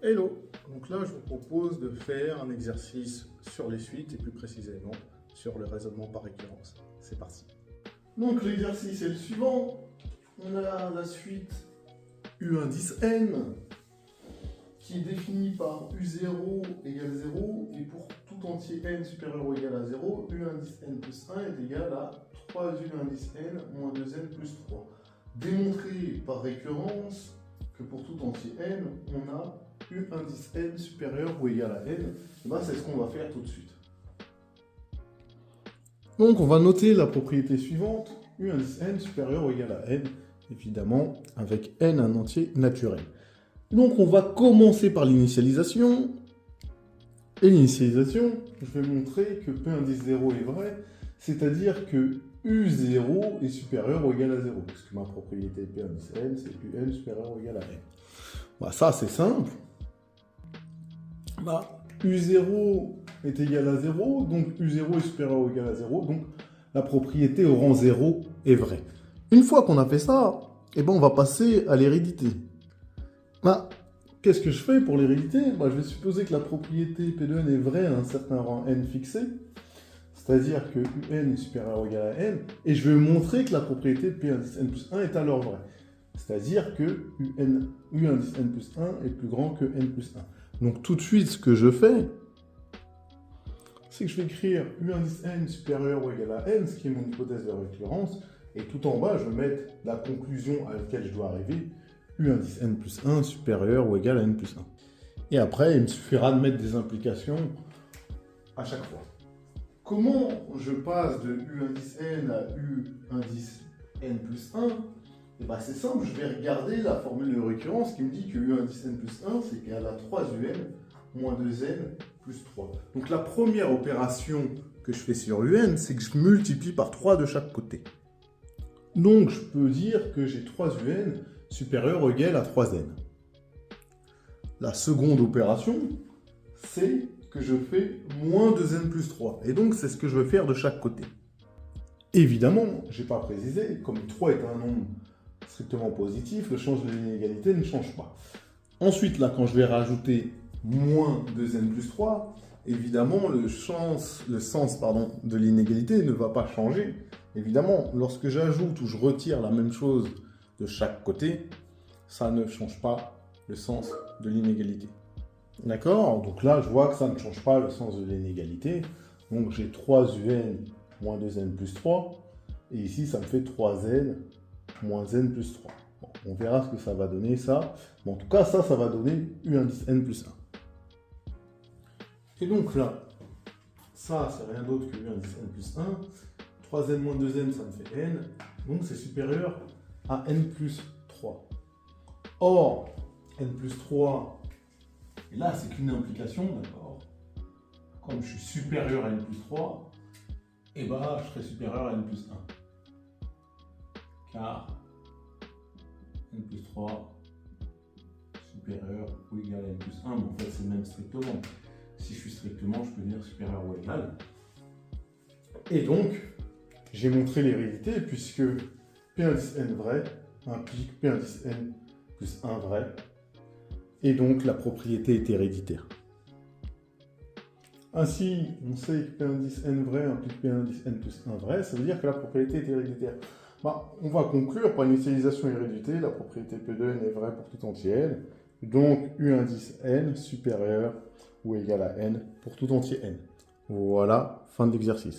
Hello! Donc là, je vous propose de faire un exercice sur les suites et plus précisément sur le raisonnement par récurrence. C'est parti! Donc l'exercice est le suivant. On a la suite U indice n qui est définie par U0 égale 0 et pour tout entier n supérieur ou égal à 0, U indice n plus 1 est égal à 3U indice n moins 2n plus 3. Démontrer par récurrence que pour tout entier n, on a U indice n supérieur ou égal à n. C'est ce qu'on va faire tout de suite. Donc on va noter la propriété suivante, U indice n supérieur ou égal à n, évidemment avec n un entier naturel. Donc on va commencer par l'initialisation. Et l'initialisation, je vais montrer que P indice 0 est vrai, c'est-à-dire que U0 est supérieur ou égal à 0, puisque ma propriété P indice n, c'est UN supérieur ou égal à n. Ça c'est simple. U0 est égal à 0, donc U0 est supérieur ou égal à 0, donc la propriété au rang 0 est vraie. Une fois qu'on a fait ça, on va passer à l'hérédité. Qu'est-ce que je fais pour l'hérédité? Je vais supposer que la propriété P de n est vraie à un certain rang n fixé, c'est-à-dire que UN est supérieur ou égal à n, et je vais montrer que la propriété de P indice n plus 1 est alors vraie, c'est-à-dire que U indice n plus 1 est plus grand que n plus 1. Donc tout de suite, ce que je fais, c'est que je vais écrire U indice n supérieur ou égal à n, ce qui est mon hypothèse de récurrence, et tout en bas, je vais mettre la conclusion à laquelle je dois arriver, U indice n plus 1 supérieur ou égal à n plus 1. Et après, il me suffira de mettre des implications à chaque fois. Comment je passe de U indice n à U indice n plus 1? C'est simple, je vais regarder la formule de récurrence qui me dit que U indice n plus 1, c'est égal à 3UN moins 2n plus 3. Donc la première opération que je fais sur UN, c'est que je multiplie par 3 de chaque côté. Donc je peux dire que j'ai 3UN supérieur ou égal à 3n. La seconde opération, c'est que je fais moins 2n plus 3. Et donc, c'est ce que je vais faire de chaque côté. Évidemment, je n'ai pas précisé, comme 3 est un nombre strictement positif, le change de l'inégalité ne change pas. Ensuite, là, quand je vais rajouter moins 2n plus 3, évidemment, le sens de l'inégalité ne va pas changer. Évidemment, lorsque j'ajoute ou je retire la même chose de chaque côté, ça ne change pas le sens de l'inégalité. D'accord? Donc là, je vois que ça ne change pas le sens de l'inégalité. Donc j'ai 3UN moins 2n plus 3. Et ici, ça me fait 3n moins n plus 3. Bon, on verra ce que ça va donner, ça. Mais en tout cas, ça va donner U indice n plus 1. Et donc là, ça, c'est rien d'autre que U indice n plus 1. 3n moins 2n, ça me fait n. Donc c'est supérieur à n plus 3. Or, n plus 3, et là c'est qu'une implication, d'accord? Comme je suis supérieur à n plus 3, je serai supérieur à n plus 1. Car n plus 3 supérieur ou égal à n plus 1, mais en fait c'est même strictement. Si je suis strictement, je peux dire supérieur ou égal. Et donc, j'ai montré l'hérédité puisque P indice n vrai implique P indice n plus 1 vrai. Et donc, la propriété est héréditaire. Ainsi, on sait que P indice n vrai implique P indice n plus 1 vrai. Ça veut dire que la propriété est héréditaire. On va conclure par initialisation hérédité. La propriété P de n est vraie pour tout entier n. Donc, U indice n supérieur ou égal à n pour tout entier n. Voilà, fin de l'exercice.